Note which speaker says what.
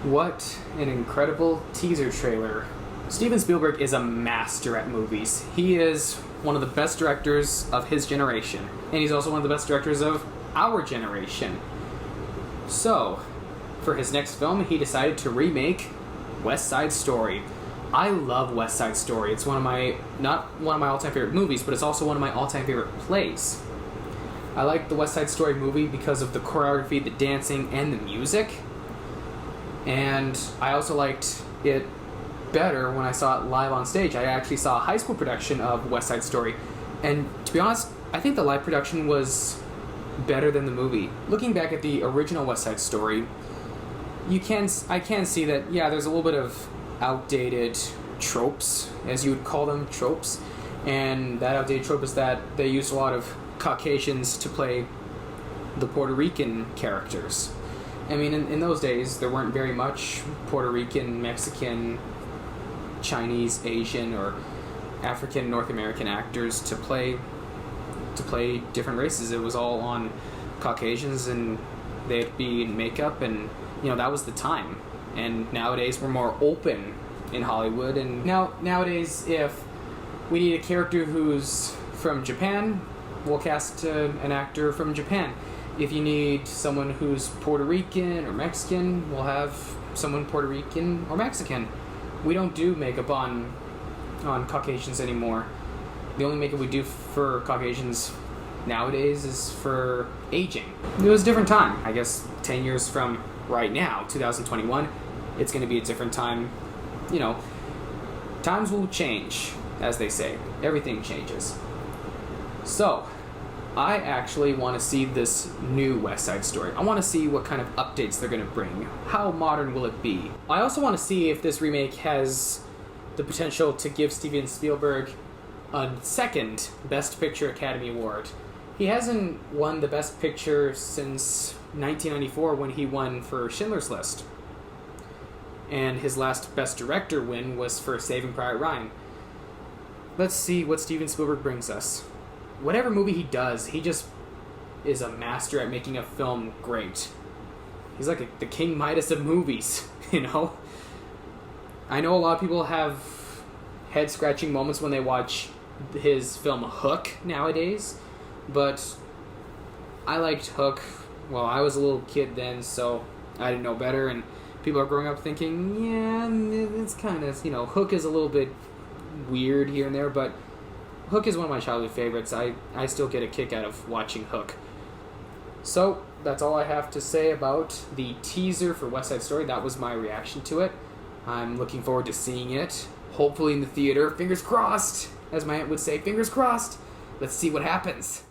Speaker 1: What an incredible teaser trailer. Steven Spielberg is a master at movies. He is one of the best directors of his generation, and he's also one of the best directors of our generation. So, for his next film, he decided to remake West Side Story. I love West Side Story. It's one of my, not one of my all-time favorite movies, but it's also one of my all-time favorite plays. I like the West Side Story movie because of the choreography, the dancing, and the music. And I also liked it better when I saw it live on stage. I actually saw a high school production of West Side Story, and to be honest, I think the live production was better than the movie. Looking back at the original West Side Story, I can see that, yeah, there's a little bit of outdated tropes, as you would call them, tropes, and that outdated trope is that they used a lot of Caucasians to play the Puerto Rican characters. I mean, in those days, there weren't very much Puerto Rican, Mexican, Chinese, Asian, or African, North American actors to play different races. It was all on Caucasians, and they'd be in makeup, and that was the time. And nowadays, we're more open in Hollywood. And nowadays, if we need a character who's from Japan, we'll cast an actor from Japan. If you need someone who's Puerto Rican or Mexican, we'll have someone Puerto Rican or Mexican. We don't do makeup on Caucasians anymore. The only makeup we do for Caucasians nowadays is for aging. It was a different time. I guess 10 years from right now, 2021, it's going to be a different time. Times will change, as they say. Everything changes. So, I actually want to see this new West Side Story. I want to see what kind of updates they're going to bring. How modern will it be? I also want to see if this remake has the potential to give Steven Spielberg a second Best Picture Academy Award. He hasn't won the Best Picture since 1994 when he won for Schindler's List. And his last Best Director win was for Saving Private Ryan. Let's see what Steven Spielberg brings us. Whatever movie he does, he just is a master at making a film great. He's like the King Midas of movies, I know a lot of people have head-scratching moments when they watch his film Hook nowadays, but I liked Hook. Well, I was a little kid then, so I didn't know better, and people are growing up thinking, yeah, it's kind of, Hook is a little bit weird here and there, but Hook is one of my childhood favorites. I still get a kick out of watching Hook. So, that's all I have to say about the teaser for West Side Story. That was my reaction to it. I'm looking forward to seeing it, hopefully in the theater. Fingers crossed, as my aunt would say, fingers crossed. Let's see what happens.